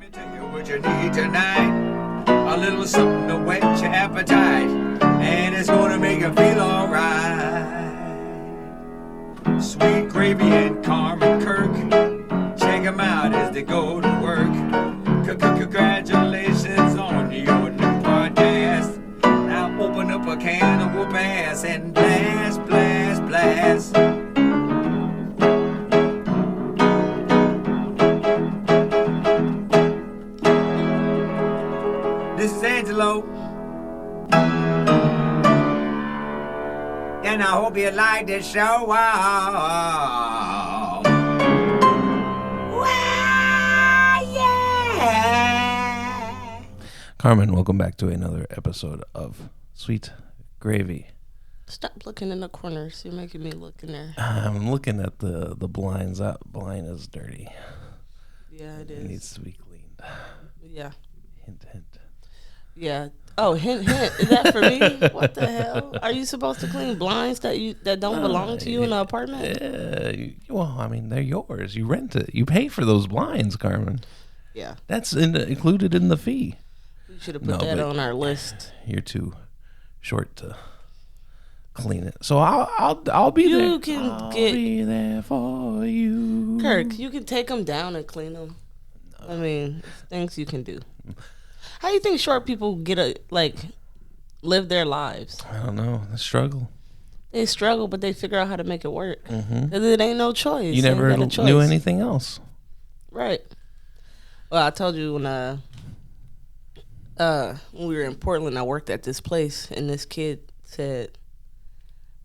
me tell you what you need tonight. A little something to whet your appetite, and it's gonna make you feel alright. Sweet Gravy and Carmen Kirk, check them out as they go to work. Congratulations on your new podcast. Now open up a can of whoop ass and blast, blast, blast. This is Angelo, and I hope you like this show. Wow, yeah. Carmen, welcome back to another episode of Sweet Gravy. Stop looking in the corners. You're making me look in there. I'm looking at the blinds. That blind is dirty. Yeah, it It is. needs to be cleaned. Yeah. Hint, hint. Yeah. Oh, hint, hint. Is that for me? What the hell? Are you supposed to clean blinds that don't belong to you in the apartment? Well, I mean, they're yours. You rent it. You pay for those blinds, Carmen. Yeah. That's included in the fee. We should have put that on our list. You're too short to clean it. So I'll be there. You can I'll get be there for you. Kirk. You can take them down and clean them. I mean, things you can do. How do you think short people live their lives? I don't know. The struggle. They struggle, but they figure out how to make it work. Because it ain't no choice. You never Ain't got a choice. knew anything else. Right. Well, I told you when we were in Portland, I worked at this place, and this kid said,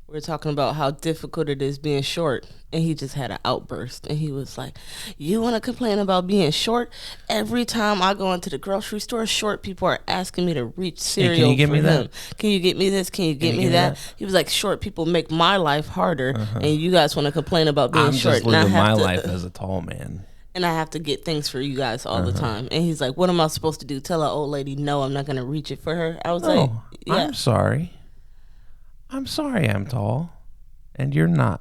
we were talking about how difficult it is being short, and he just had an outburst, and he was like, you want to complain about being short? Every time I go into the grocery store, short people are asking me to reach cereal can you get for me them. that? Can you get me this? Can you get me that? He was like, short people make my life harder, and you guys want to complain about being I'm short. just and I living have my to- life as a tall man. and I have to get things for you guys all the time. And he's like, what am I supposed to do? Tell an old lady, no, I'm not going to reach it for her? I was like, Oh, yeah. I'm sorry. I'm sorry I'm tall. And you're not.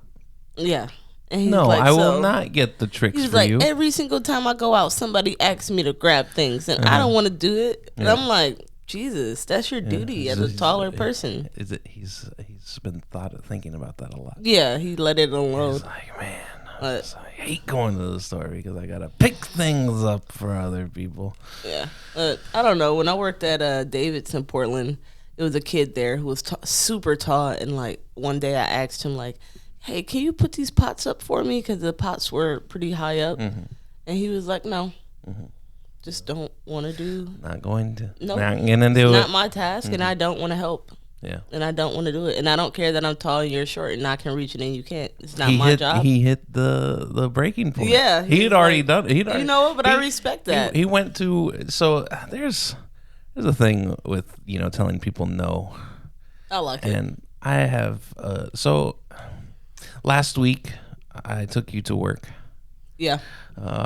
Yeah. And he's No, like, I will so- not get the tricks He's for like, you. every single time I go out, somebody asks me to grab things, and I don't want to do it. And I'm like, Jesus, that's your duty as a taller person. Is it? He's been thinking about that a lot. Yeah, he let it alone. He's like, man, But- I hate going to the store because I gotta pick things up for other people. Yeah. I don't know. When I worked at David's in Portland, it was a kid there who was super tall. And like one day I asked him like, hey, can you put these pots up for me? Because the pots were pretty high up. And he was like, no. Just don't want to do. Not going to. Nope. Not gonna do Not it. my task, and I don't want to help. Yeah. And I don't want to do it. And I don't care that I'm tall and you're short and I can reach it and you can't. It's not my job. He hit the breaking point. Yeah, He'd he's already like, done it. you know what? But I respect that. He went to, so there's a thing with, telling people no. I like it. And I have, so last week I took you to work. Yeah.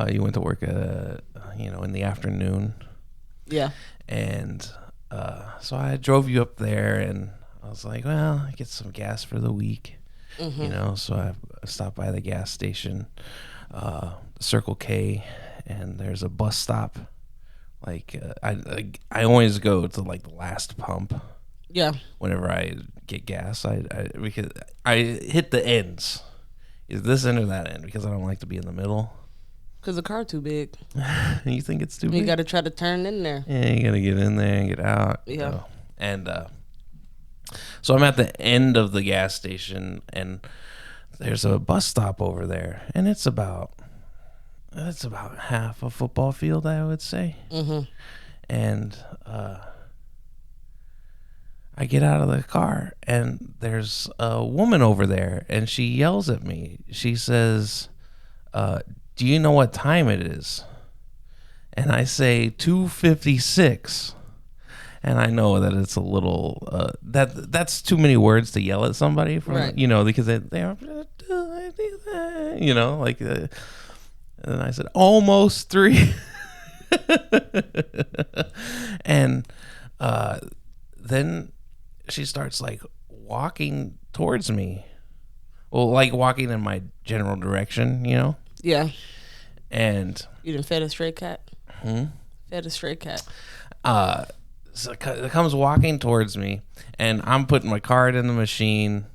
You went to work, in the afternoon. Yeah. And so I drove you up there, and I was like, well, I get some gas for the week, So I stopped by the gas station, Circle K, and there's a bus stop. Like I always go to like the last pump. Yeah. Whenever I get gas, because I hit the ends. Is this end or that end? Because I don't like to be in the middle. Because the car too big. You think it's too You big? got to try to turn in there. Yeah, you gotta get in there and get out. Yeah. And so I'm at the end of the gas station, and there's a bus stop over there, and it's about half a football field, I would say. And I get out of the car, and there's a woman over there, and she yells at me. She says, do you know what time it is? And I say 2:56. And I know that it's a little that's too many words to yell at somebody from, Right. Because they are, like, and I said almost 3. And then she starts like walking towards me. Well, like walking in my general direction, Yeah. And You done fed a stray cat? Fed a stray cat. So it comes walking towards me, and I'm putting my card in the machine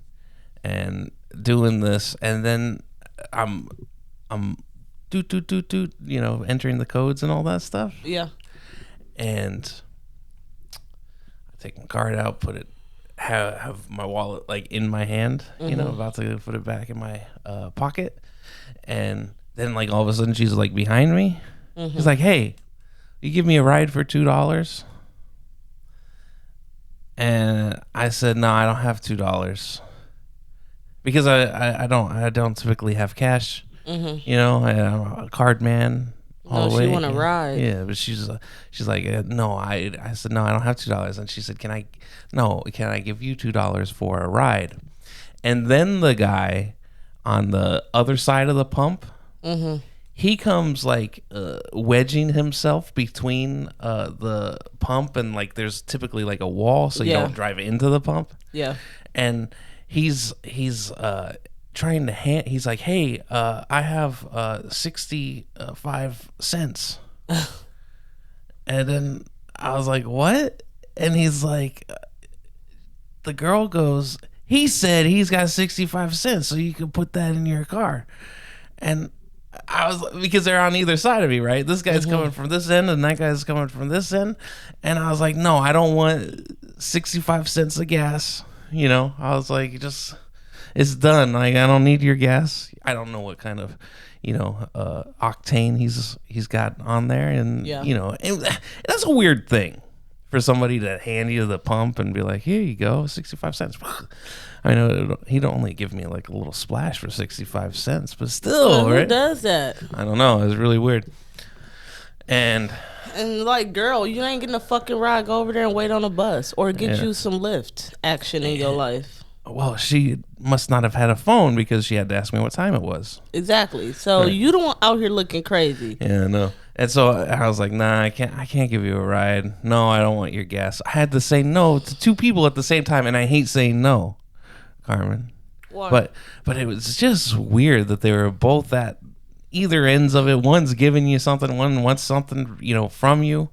and doing this, and then I'm doot, entering the codes and all that stuff. Yeah. And I take my card out, put it, have my wallet like in my hand, about to put it back in my pocket, and then like all of a sudden she's like behind me. She's like, "Hey, you give me a ride for $2?" And I said, "No, I don't have $2 because I don't typically have cash. I'm a card man all the way." She want to ride. Yeah, but she's like, "No, I said, no, I don't have $2." And she said, can I give you $2 for a ride?" And then the guy on the other side of the pump, he comes like wedging himself between the pump and like there's typically like a wall so you don't drive into the pump. Yeah. And he's trying to he's like, "Hey, I have 65 cents." And then I was like, "What?" And he's like, the girl goes, "He said he's got 65 cents so you can put that in your car." And I was, because they're on either side of me, right? This guy's coming from this end and that guy's coming from this end. And I was like, "No, I don't want 65 cents of gas." I was like, it's done. Like, I don't need your gas. I don't know what kind of, octane he's got on there. And, and that's a weird thing for somebody to hand you the pump and be like, "Here you go, 65 cents. I know he'd only give me like a little splash for 65 cents, but still, Who right? does that? I don't know. It was really weird. And like, girl, you ain't getting a fucking ride. Go over there and wait on a bus or get you some Lyft action in your life. Well, she must not have had a phone because she had to ask me what time it was. Exactly. So you don't out here looking crazy. Yeah, no. And so I was like, "Nah, I can't give you a ride. No, I don't want your gas." I had to say no to two people at the same time, and I hate saying no, Carmen. Why? But it was just weird that they were both at either ends of it. One's giving you something, one wants something, from you.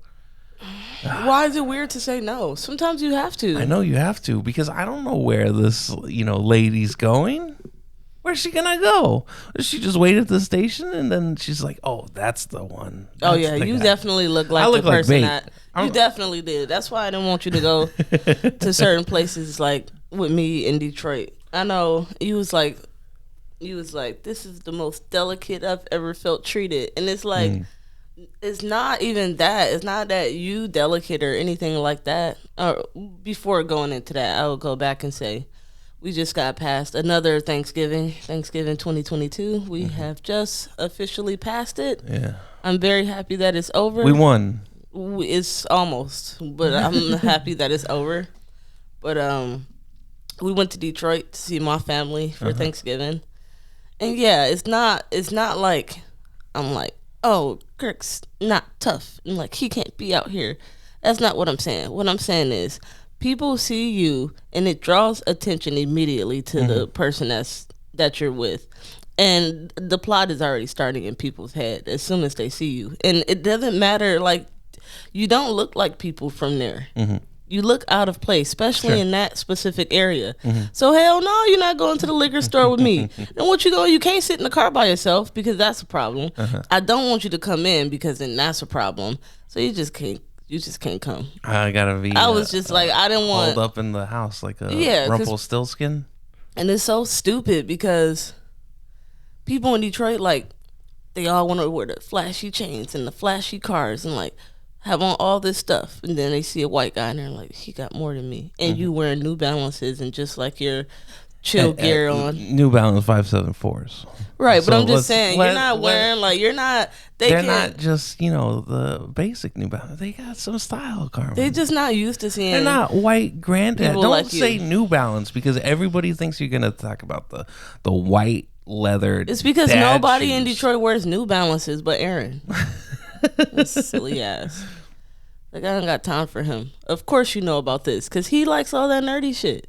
Why is it weird to say no? Sometimes you have to. I know you have to, because I don't know where this, lady's going. Where's she gonna go? Does she just wait at the station and then she's like, "Oh, that's the one." Oh That's yeah, the you guy." definitely look like I look the like person bait. that you definitely did. That's why I didn't want you to go to certain places like with me in Detroit. I know you was like, "This is the most delicate I've ever felt treated," and it's like. It's not even that. It's not that you delicate or anything like that. Before going into that, I would go back and say, we just got past another Thanksgiving 2022. We have just officially passed it. Yeah. I'm very happy that it's over. We won. It's almost, but I'm happy that it's over. But we went to Detroit to see my family for Thanksgiving, and yeah, it's not like I'm like, "Oh, Kirk's not tough," and like he can't be out here. That's not what I'm saying. What I'm saying is people see you and it draws attention immediately to the person that you're with. And the plot is already starting in people's head as soon as they see you. And it doesn't matter, like, you don't look like people from there. You look out of place, especially in that specific area. So hell no, you're not going to the liquor store with me. And what you can't sit in the car by yourself because that's a problem. I don't want you to come in because then that's a problem. So you just can't come. I gotta be. I was just like, I didn't want hold up in the house like a 'cause- Rumpelstiltskin. And it's so stupid because people in Detroit, like, they all want to wear the flashy chains and the flashy cars and like have on all this stuff, and then they see a white guy and they're like, he got more than me. And you wearing New Balances and just like your chill gear on. New Balance 574s. Right, but So I'm just saying, you're not wearing like you're not. They're not just the basic New Balance. They got some style, Carmen. They're just not used to seeing. They're not white granddad. people Don't like say you. New Balance because everybody thinks you're gonna talk about the white leather. It's because dad nobody in shoes. Detroit wears New Balances but Aaron. That's silly ass. Like, I don't got time for him. Of course you know about this because he likes all that nerdy shit.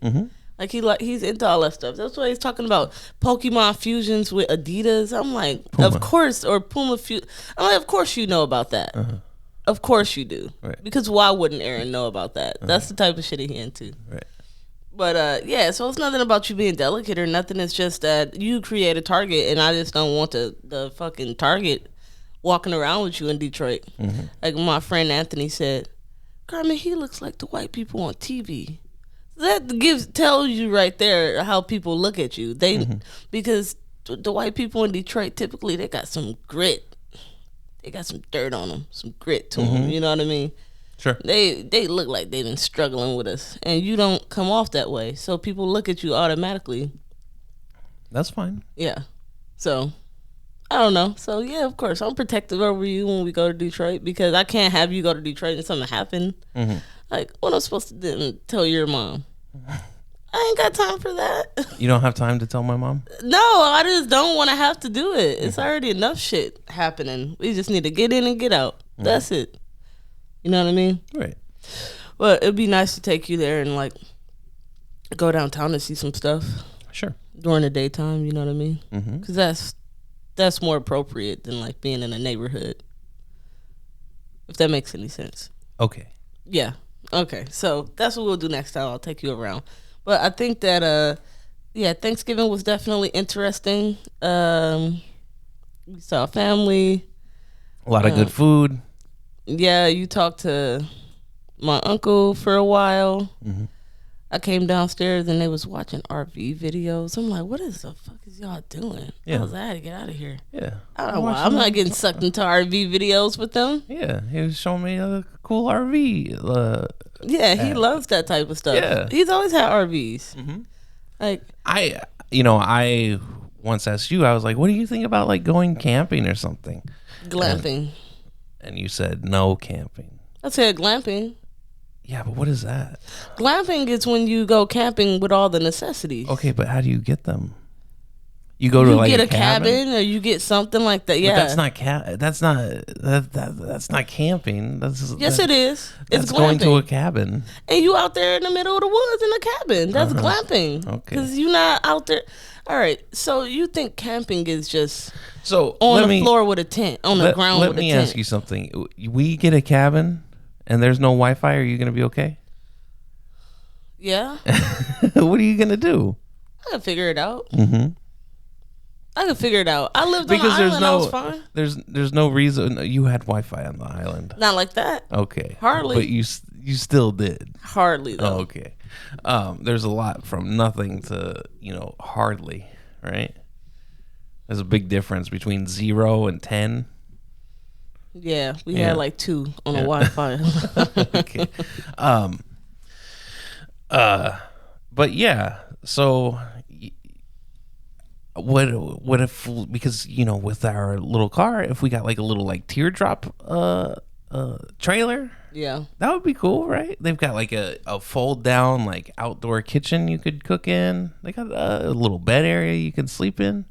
Like he's into all that stuff. That's why he's talking about Pokemon fusions with Adidas. I'm like, Puma. of course, or Puma I'm like, of course you know about that. Of course you do. Right. Because why wouldn't Aaron know about that? That's the type of shit he into. Right. But yeah, so it's nothing about you being delicate or nothing. It's just that you create a target, and I just don't want the fucking target walking around with you in Detroit. Like my friend Anthony said, Carmen, he looks like the white people on TV. That tells you right there how people look at you. Because the white people in Detroit typically they got some grit, they got some dirt on them, some grit to them. You know what I mean? Sure. They look like they've been struggling with us, and you don't come off that way. So people look at you automatically. That's fine. Yeah. So I don't know. So yeah, of course I'm protective over you when we go to Detroit because I can't have you go to Detroit and something happen. Like what I'm supposed to do, tell your mom. I ain't got time for that. You don't have time to tell my mom? No, I just don't want to have to do it. It's already enough shit happening. We just need to get in and get out. That's it. You know what I mean? Right. But it'd be nice to take you there and like go downtown and see some stuff Sure. during the daytime. You know what I mean? Because that's more appropriate than like being in a neighborhood. If that makes any sense. Okay. Yeah. Okay. So that's what we'll do next time. I'll take you around. But I think that yeah, Thanksgiving was definitely interesting. We saw family. A lot of good food. Yeah, you talked to my uncle for a while. I came downstairs and they was watching RV videos. I'm like, what is the fuck is y'all doing? Yeah. I was like, I had to get out of here. Yeah. I don't know why. I'm not getting sucked into RV videos with them. Yeah. He was showing me a cool RV. Yeah, he loves that type of stuff. Yeah. He's always had RVs. Like I once asked you, I was like, what do you think about like going camping or something? glamping. And you said no camping. I said glamping. Yeah, but what is that? Glamping is when you go camping with all the necessities. Okay, but how do you get them? You go to You like get a a cabin or you get something like that. Yeah, But that's not camping. yes, it is. It's That's glamping. going to a cabin. And you out there in the middle of the woods in a cabin. That's glamping. Okay. Because you're not out there. All right. So you think camping is just So on the floor with a tent, on the ground with a tent? Let me ask you something. We get a cabin and there's no Wi-Fi. Are you going to be okay? Yeah. What are you going to do? I can figure it out. Mm-hmm. I can figure it out. I lived Because on the island. I was fine. there's no reason you had Wi-Fi on the island. Not like that. Okay. Hardly. But you still did. Hardly though. Oh, okay. There's a lot from nothing to, hardly, right? There's a big difference between 0 and 10. Yeah, we Yeah. had like 2 on the Wi-Fi. Okay. But yeah, so what if, because with our little car, if we got like a little like teardrop trailer, Yeah. that would be cool, right? They've got like a fold down like outdoor kitchen you could cook in. They got a little bed area you can sleep in.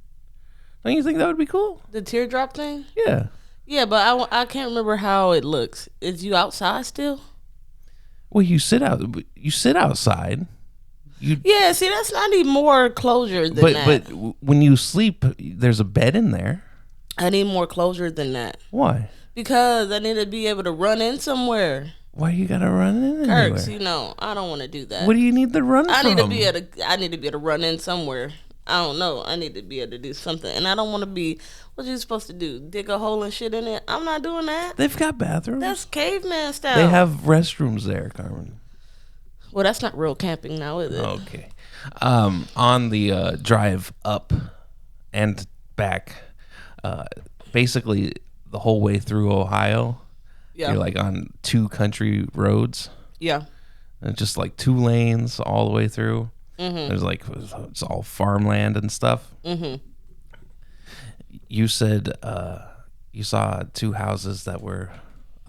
Don't you think that would be cool? The teardrop thing? Yeah. Yeah, but I can't remember how it looks. Is you outside still? Well, you sit outside. Yeah, see, that's not even more closure than that. But when you sleep, there's a bed in there. I need more closure than that. Why? Because I need to be able to run in somewhere. Why you gotta run in anywhere? Kirks, I don't want to do that. What do you need to run I from? need to be able to run in somewhere. I don't know. I need to be able to do something. And I don't want to be, what you supposed to do? Dig a hole and shit in it? I'm not doing that. They've got bathrooms. That's caveman style. They have restrooms there, Carmen. Well, that's not real camping now, is it? Okay. On the drive up and back, basically the whole way through Ohio, Yeah. you're like on 2 country roads. Yeah. And just like 2 lanes all the way through. Mm-hmm. There's like, it's all farmland and stuff. Mm-hmm. You said you saw 2 houses that were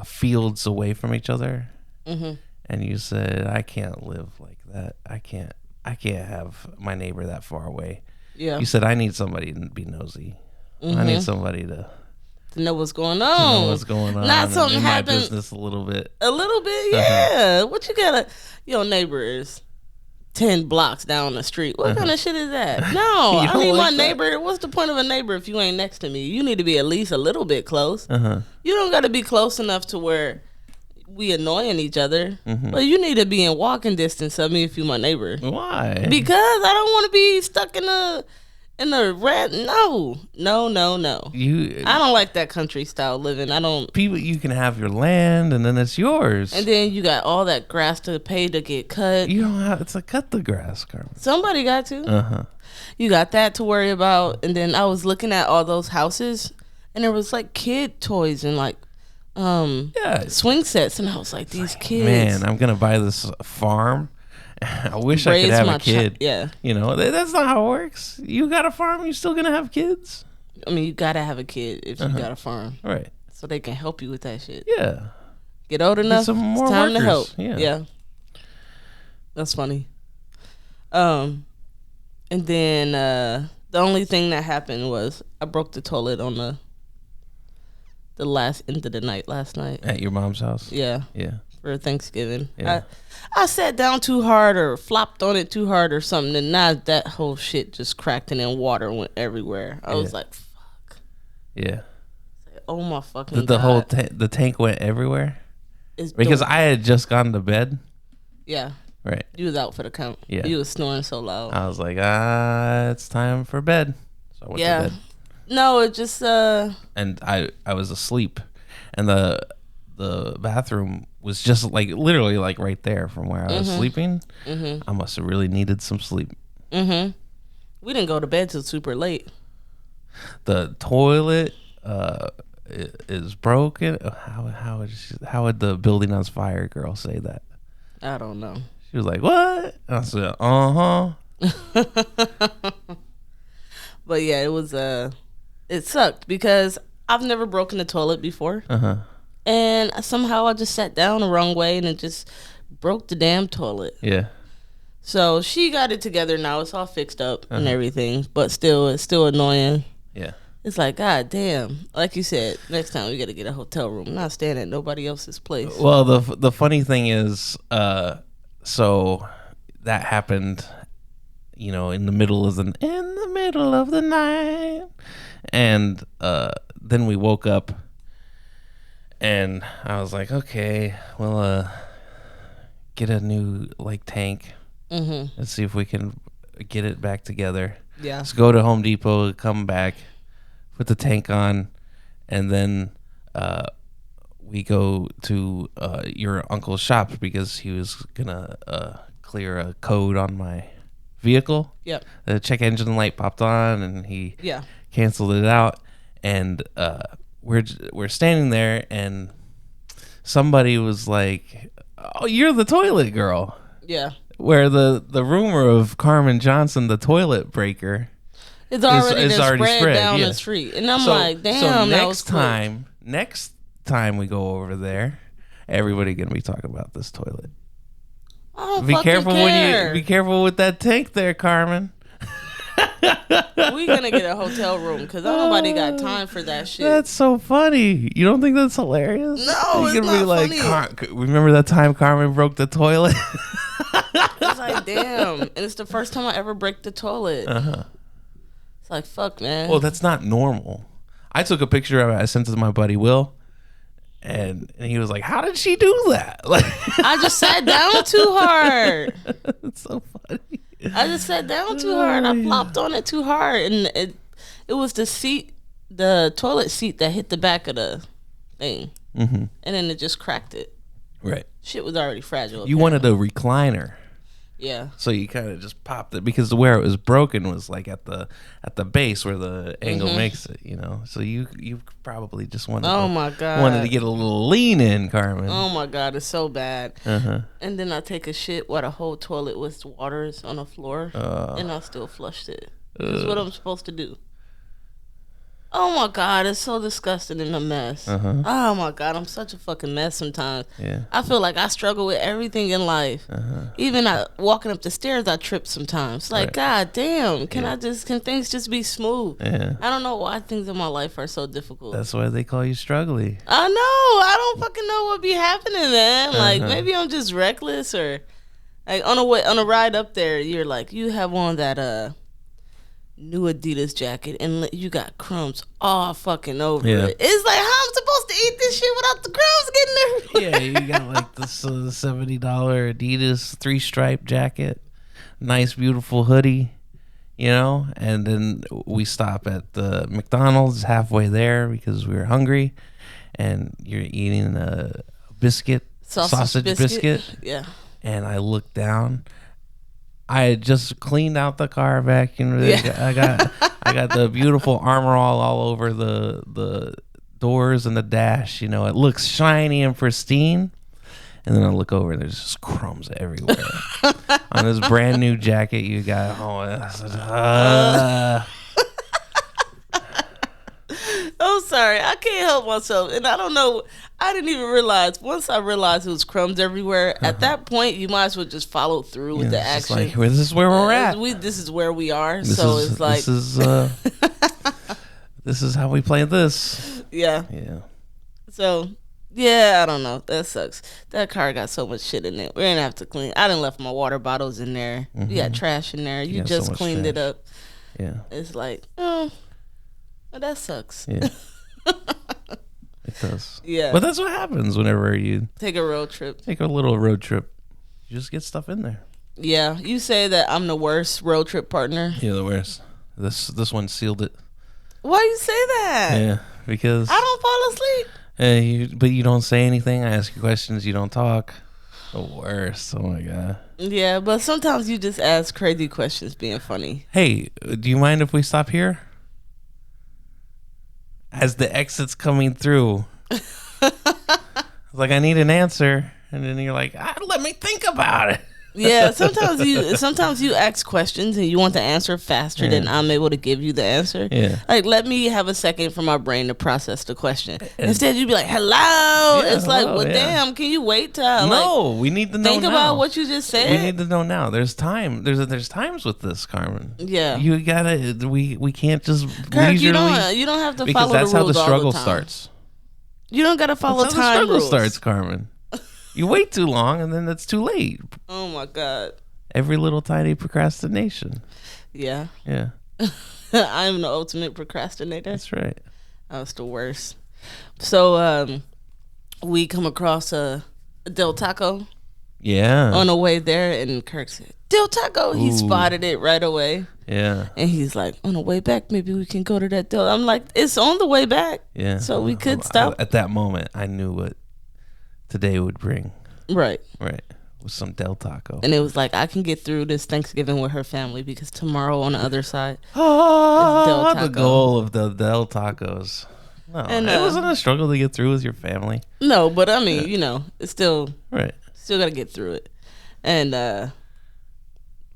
fields away from each other. Mm-hmm. And you said, I can't live like that. I can't have my neighbor that far away. Yeah. You said, I need somebody to be nosy. I need somebody to know what's going on. know what's going on. Not something in my happened. business a little bit. A little bit, yeah. What you gotta, your neighbor is 10 blocks down the street. What kind of shit is that? No, You I don't need my like that? neighbor. What's the point of a neighbor if you ain't next to me? You need to be at least a little bit close. Uh-huh. You don't got to be close enough to where we annoying each other. Mm-hmm. But you need to be in walking distance of me if you my neighbor. Why? Because I don't want to be stuck in a rat. No. You I don't like that country style living. I don't. people, you can have your land and then it's yours. And then you got all that grass to pay to get cut. You don't have to cut the grass, Carmen. Somebody got to. Uh-huh. You got that to worry about. And then I was looking at all those houses, and there was like kid toys and like Yeah. swing sets, and I was like, these kids. Man, I'm gonna buy this farm. I wish I could raise have my a kid. yeah. You know, that's not how it works. You got a farm, you're still gonna have kids. I mean, you gotta have a kid if you got a farm, Right. so they can help you with that shit. Yeah. Get old enough, some more it's time to help. workers. Yeah. That's funny. And then the only thing that happened was I broke the toilet on the last end of the night last night. At your mom's house. Yeah, Yeah. for Thanksgiving. Yeah. I sat down too hard or flopped on it too hard or something, and now that whole shit just cracked and then water went everywhere. I was Yeah. like, fuck. Yeah. Oh my fucking The God. whole the tank went everywhere It's because dope. I had just gone to bed. Yeah, Right. you was out for the count. Yeah. You was snoring so loud. I was like, it's time for bed. So I went Yeah. to bed. No, it just And I was asleep, and the bathroom was just like literally like right there from where I was sleeping. I must have really needed some sleep. we didn't go to bed till super late. The toilet is broken. How would the building on fire girl say that? I don't know. She was like, "What?" I said, "Uh huh." But yeah, it was it sucked because I've never broken a toilet before. And somehow I just sat down the wrong way and it just broke the damn toilet. Yeah. So she got it together now. It's all fixed up and everything, but still, it's still annoying. Yeah. It's like, God damn. Like you said, next time we got to get a hotel room. Not staying at nobody else's place. Well, the funny thing is, so that happened, you know, in the middle of the night, and then we woke up, and I was like, okay, well, get a new like tank. Let's see if we can get it back together. Yeah. Let's go to Home Depot, come back, put the tank on, and then we go to your uncle's shop because he was gonna clear a code on my vehicle. Yep. The check engine light popped on, and he Yeah. canceled it out. And we're standing there, and somebody was like, "Oh, you're the toilet girl." Yeah. Where the rumor of Carmen Johnson, the toilet breaker, It's already, is already spread spread, down yeah. the street. And I'm so, like, damn, so that was quick. next time we go over there, everybody gonna be talking about this toilet. I don't Be fucking careful care. be careful with that tank there, Carmen. We gonna get a hotel room because nobody got time for that shit. That's so funny. You don't think that's hilarious? No, You're it's gonna be not like, funny. remember that time Carmen broke the toilet? It's like, damn. And it's the first time I ever break the toilet. It's like, fuck, man. Well, that's not normal. I took a picture of it. I sent it to my buddy Will, and he was like, "How did she do that?" Like, I just sat down too hard. it's so funny. I just sat down too hard. I flopped on it too hard. And it was the seat, the toilet seat that hit the back of the thing. And then it just cracked it. Right. Shit was already fragile. You wanted a recliner, Yeah. so you kind of just popped it because where it was broken was like at the base where the angle makes it. You know, so you probably just wanted. Oh, my God. Wanted to get a little lean in, Carmen. Oh my God, it's so bad. Uh-huh. And then I take a shit while the whole toilet was waters on the floor, and I still flushed it. That's what I'm supposed to do. Oh my God, it's so disgusting and a mess. Oh my God, I'm such a fucking mess sometimes. Yeah. I feel like I struggle with everything in life. Even walking up the stairs, I trip sometimes. Like, Right. God damn, can things just be smooth? Yeah. I don't know why things in my life are so difficult. That's why they call you struggly. I know. I don't fucking know what be happening, man. Like, maybe I'm just reckless or Like on a ride up there, you're like, you have on that new Adidas jacket and you got crumbs all fucking over it. It's like, how I'm supposed to eat this shit without the crumbs getting everywhere? Yeah, you got like this $70 Adidas 3-stripe jacket, nice beautiful hoodie, you know. And then we stop at the McDonald's halfway there because we were hungry, and you're eating a biscuit, sausage biscuit. Yeah. And I looked down. I had just cleaned out the car, vacuumed it. Yeah. I got the beautiful Armor all over the doors and the dash. You know, it looks shiny and pristine. And then I look over, and there's just crumbs everywhere on this brand new jacket you got. I'm sorry, I can't help myself, and I don't know. I didn't even realize. Once I realized it was crumbs everywhere, at that point, you might as well just follow through with the action. Like, this is where we're at. This is where we are. It's like this is how we play this. Yeah. Yeah. So, yeah, I don't know. That sucks. That car got so much shit in it. We're gonna have to clean. I done left my water bottles in there. We got trash in there. You just cleaned it up. Yeah. It's like, oh, well, that sucks. Yeah. It does. Yeah. But that's what happens whenever you take a road trip. Take a little road trip. You just get stuff in there. Yeah. You say that I'm the worst road trip partner. You're the worst. This one sealed it. Why you say that? Yeah, because I don't fall asleep. But you don't say anything. I ask you questions. You don't talk. The worst. Oh my god. Yeah, but sometimes you just ask crazy questions, being funny. Hey, do you mind if we stop here? As the exit's coming through, like, I need an answer, and then you're like, let me think about it. Yeah, sometimes you ask questions and you want the answer faster than I'm able to give you the answer. Yeah. Like, let me have a second for my brain to process the question. Instead, you'd be like, hello. Yeah, it's like, well, damn, can you wait till No, we need to know think now. about what you just said? We need to know now. There's time. There's times with this, Carmen. Yeah. You gotta. We can't just Kirk, leisurely. you don't have to because follow that's the how rules the struggle all the time. starts. You don't gotta follow That's how time the struggle rules. starts, Carmen. You wait too long, and then it's too late. Oh my god. Every little tiny procrastination. Yeah. Yeah. I'm the ultimate procrastinator. That's right. I was the worst. So we come across a Del Taco. Yeah. On the way there, and Kirk said, Del Taco. He spotted it right away. Yeah. And he's like, on the way back, maybe we can go to that Del. I'm like, it's on the way back. Yeah. So we could stop. At that moment, I knew what today would bring. Right. Right. With some Del Taco. And it was like, I can get through this Thanksgiving with her family because tomorrow on the other side is Del Taco. The goal of the Del Tacos. No, And, it wasn't a struggle to get through with your family. No, but I mean, it's still Right. Still got to get through it. And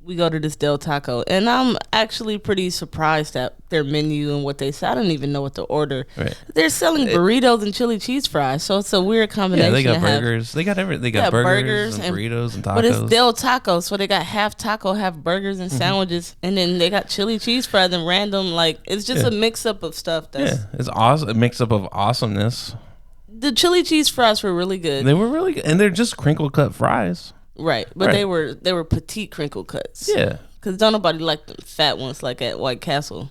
we go to this Del Taco, and I'm actually pretty surprised at their menu and what they say. I don't even know what to order. Right. They're selling burritos and chili cheese fries, so it's a weird combination. Yeah, they got to have. burgers. They got everything. They got burgers and burritos and tacos. But it's Del Taco, so they got half taco, half burgers and sandwiches, and then they got chili cheese fries and random, like, it's just a mix-up of stuff. It's awesome. A mix-up of awesomeness. The chili cheese fries were really good. They were really good. And they're just crinkle cut fries. Right, but they were petite crinkle cuts. Yeah, because don't nobody like the fat ones like at White Castle.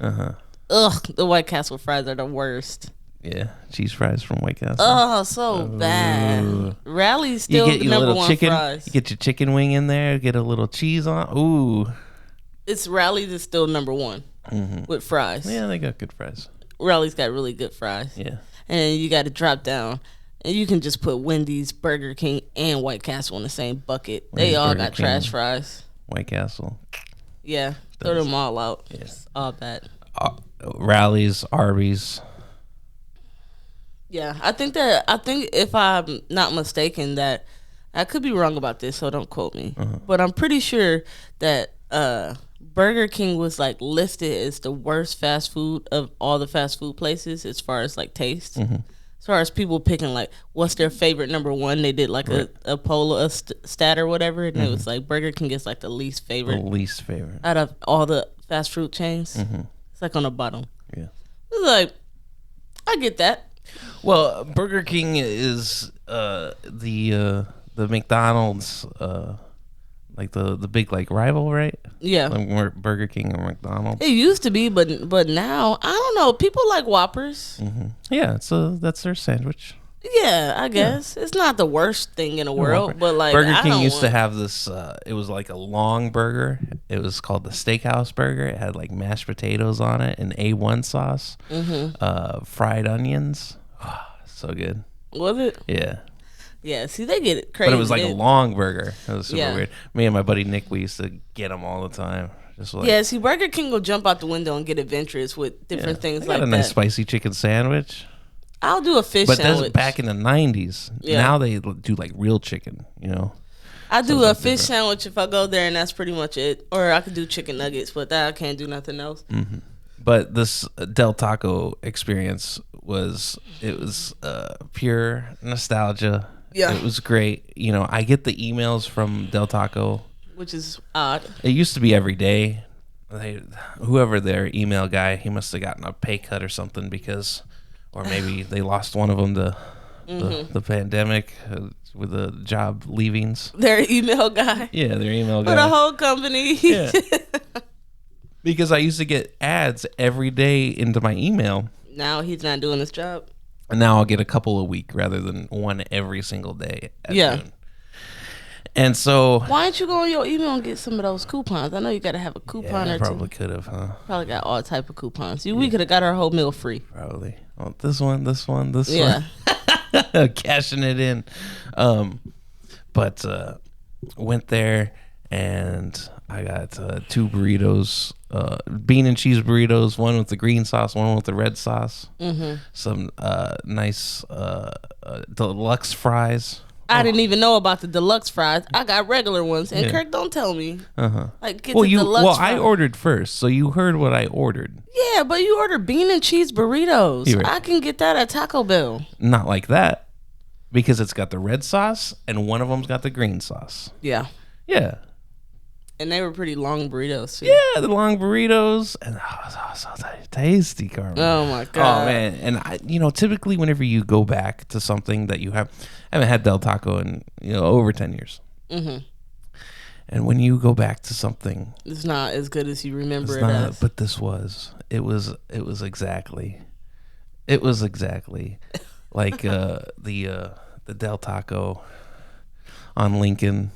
Ugh, the White Castle fries are the worst. Yeah, cheese fries from White Castle. Oh, so bad. Rally's still the number one fries. You get your chicken wing in there. Get a little cheese on. Ooh, it's Rally's is still number one with fries. Yeah, they got good fries. Rally's got really good fries. Yeah, and you got to drop down. And you can just put Wendy's, Burger King, and White Castle in the same bucket. They all got trash fries. White Castle. Yeah, throw them all out. Yeah. It's all bad. Rallies, Arby's. Yeah, I think if I'm not mistaken, that I could be wrong about this, so don't quote me. But I'm pretty sure that Burger King was like listed as the worst fast food of all the fast food places as far as like taste. As far as people picking, like, what's their favorite number one, they did like a poll, a stat or whatever, and it was like Burger King is like the least favorite. The least favorite out of all the fast food chains. It's like on the bottom. Yeah, it's like, I get that. Well, Burger King is the McDonald's like the big like rival, right? Yeah. Like Burger King or McDonald's. It used to be, but now I don't know. People like Whoppers. Yeah, so that's their sandwich. Yeah, I guess it's not the worst thing in the world, but like Burger I King don't used to want- have this. It was like a long burger. It was called the Steakhouse Burger. It had like mashed potatoes on it and A1 sauce, fried onions. So good. Was it? Yeah, Yeah. See, they get it crazy. but it was like a They- long burger. It was super Yeah. weird. Me and my buddy Nick, we used to get them all the time. Just like, Yeah. See, Burger King will jump out the window and get adventurous with different things I like got a that. nice spicy chicken sandwich. I'll do a fish But that's sandwich. back in the 90s. Yeah. Now they do like real chicken, you know? I do So a it's fish different. sandwich if I go there, and that's pretty much it. Or I could do chicken nuggets, but that I can't do nothing else. But this Del Taco experience was pure nostalgia. Yeah. It was great. You know, I get the emails from Del Taco. Which is odd. It used to be every day. Whoever their email guy, he must have gotten a pay cut or something or maybe they lost one of them to the pandemic with the job leavings. Their email guy Yeah, their email for the guy. whole company. Yeah. Because I used to get ads every day into my email. Now he's not doing his job. And now I'll get a couple a week rather than one every single day at Yeah. noon. And so Why don't you go on your email and get some of those coupons? I know you got to have a coupon I or probably two. could have, huh? Probably got all type of coupons. We could have got our whole meal free. Probably. Oh, this one. Yeah. Cashing it in. But went there and I got 2 burritos, bean and cheese burritos, one with the green sauce, one with the red sauce. Some nice deluxe fries. I didn't even know about the deluxe fries. I got regular ones, and Yeah. Kirk, don't tell me. Like, get Well, the deluxe I fries. ordered first, so you heard what I ordered. Yeah, but you ordered bean and cheese burritos. You're right. I can get that at Taco Bell. Not like that, because it's got the red sauce and one of them's got the green sauce. Yeah. Yeah, And they were pretty long burritos, too. yeah, the long burritos and so tasty, Carmen. Oh, my God. Oh man, and typically whenever you go back to something that I haven't had Del Taco in over 10 years. And when you go back to something, It's not as good as you remember it's it not, as. but this was exactly like the Del Taco on Lincoln.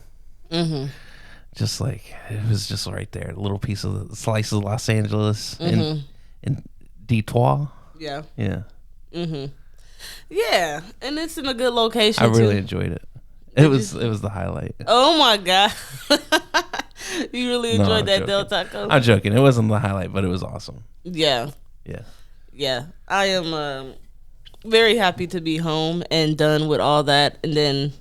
Just like it was just right there, a little piece of the slice of Los Angeles in Detroit. Yeah. Yeah, Yeah. And it's in a good location, I really too. enjoyed it. It was the highlight. Oh, my God. You really No, enjoyed I'm that joking. Del Taco? I'm joking. It wasn't the highlight, but it was awesome. Yeah. Yeah. Yeah. I am very happy to be home and done with all that. And then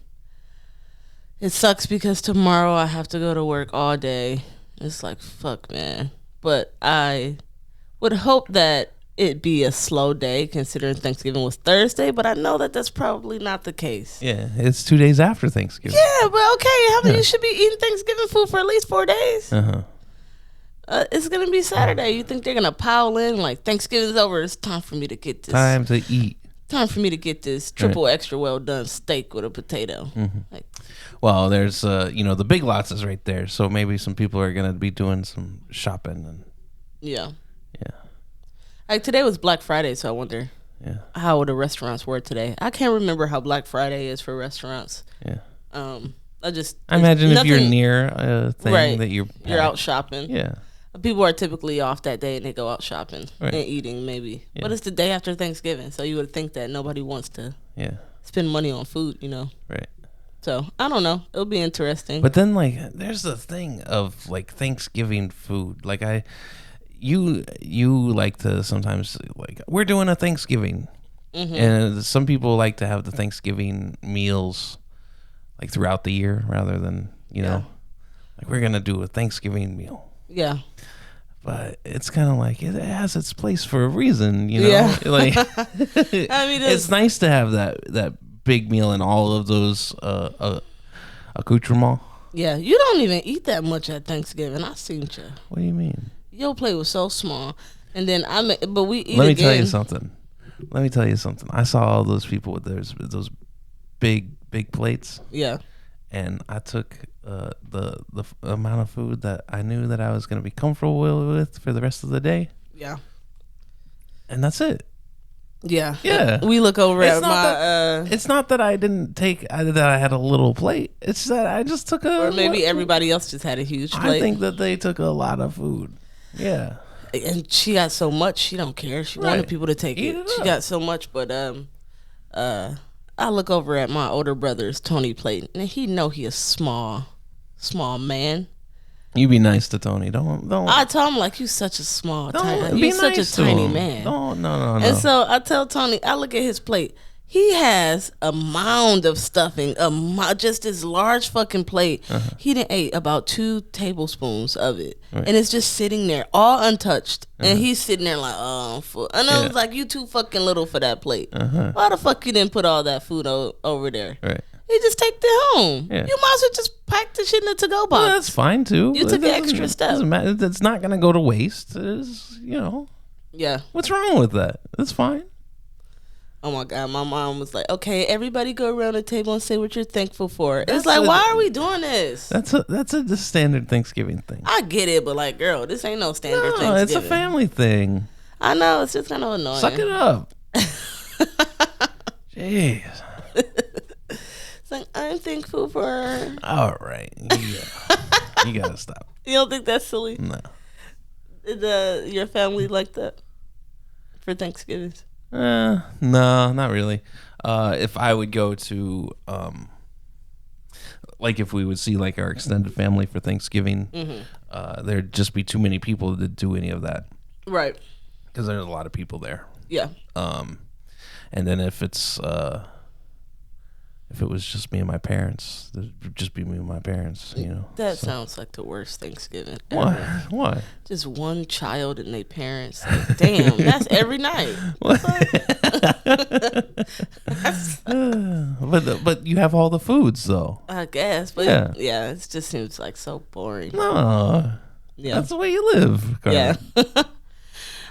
it sucks because tomorrow I have to go to work all day. It's like, fuck, man. But I would hope that it be a slow day considering Thanksgiving was Thursday, but I know that that's probably not the case. Yeah, it's 2 days after Thanksgiving. Yeah, but okay, how many you should be eating Thanksgiving food for at least 4 days? Uh-huh. It's gonna be Saturday. You think they're gonna pile in like Thanksgiving's over? It's time for me to get this. Time to eat. Time for me to get this triple extra well done steak with a potato. Like, Well, there's the Big Lots is right there, so maybe some people are gonna be doing some shopping and yeah. yeah, Like today was Black Friday, so I wonder yeah, how the restaurants were today. I can't remember how Black Friday is for restaurants. yeah. I Imagine if you're nothing- near a thing Right. that you're out shopping. Yeah, People are typically off that day and they go out shopping Right. and eating maybe. Yeah. But it's the day after Thanksgiving, so you would think that nobody wants to yeah, spend money on food, right. So I don't know. It'll be interesting. But then there's the thing of Thanksgiving food. You like to sometimes we're doing a Thanksgiving, and some people like to have the Thanksgiving meals throughout the year rather than we're gonna do a Thanksgiving meal. yeah. But it's kind of it has its place for a reason, Yeah. I mean, it's nice to have that big meal and all of those accoutrements. Yeah, you don't even eat that much at Thanksgiving. I seen you. What do you mean? Your plate was so small, and then but we eat. Let me again. tell you something. I saw all those people with those big plates, Yeah, and I took the amount of food that I knew that I was going to be comfortable with for the rest of the day, Yeah. and that's it. Yeah. Yeah. We look over It's at not my It's not that I didn't take that I had a little plate. It's that I just took or maybe everybody else just had a huge plate. I think that they took a lot of food. Yeah. And she got so much, she don't care. She wanted Right. people to take Eat it. it She up. got so much, but I look over at my older brother's Tony plate, and he know he a small man. You be nice to Tony. Don't. I tell him like, you such a small, Don't tiny, be you such nice a to tiny him. man. No. And so I tell Tony, I look at his plate. He has a mound of stuffing, just this large fucking plate. He done ate about 2 tablespoons of it, Right. and it's just sitting there, all untouched. And he's sitting there like, oh, I'm full. And I Yeah. was like, you too fucking little for that plate. Why the fuck you didn't put all that food over there? Right. You just take it home. Yeah. You might as well just pack the shit in the to-go box. Well, that's fine too. You took It an doesn't- extra step. Doesn't matter. It's not gonna go to waste. It's, Yeah. what's wrong with that? That's fine. Oh my God, my mom was like, okay, everybody go around the table and say what you're thankful for. That's It's like, a- why are we doing this? That's a standard Thanksgiving thing. I get it, but like, girl, this ain't no standard No, Thanksgiving. it's a family thing. I know, it's just kind of annoying. Suck it up. Jeez. It's like, I'm thankful for. All right. You gotta stop. You don't think that's silly? No. Is your family like that for Thanksgivings? No, not really. If I would go to, like if we would see like our extended family for Thanksgiving, there'd just be too many people to do any of that Right. because there's a lot of people there. Yeah. And then if it was just me and my parents, it'd just be me and my parents, That sounds like the worst Thanksgiving Why? ever. Why? Just one child and their parents. Like, damn, that's every night. But you have all the foods though. I guess, but Yeah. yeah, it just seems like so boring. No, Yeah. that's the way you live. Carla. Yeah.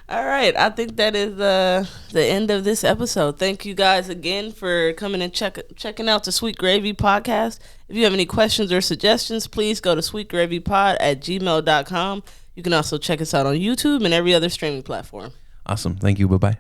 All right. I think that is the end of this episode. Thank you guys again for coming and checking out the Sweet Gravy Podcast. If you have any questions or suggestions, please go to sweetgravypod@gmail.com. You can also check us out on YouTube and every other streaming platform. Awesome. Thank you. Bye bye.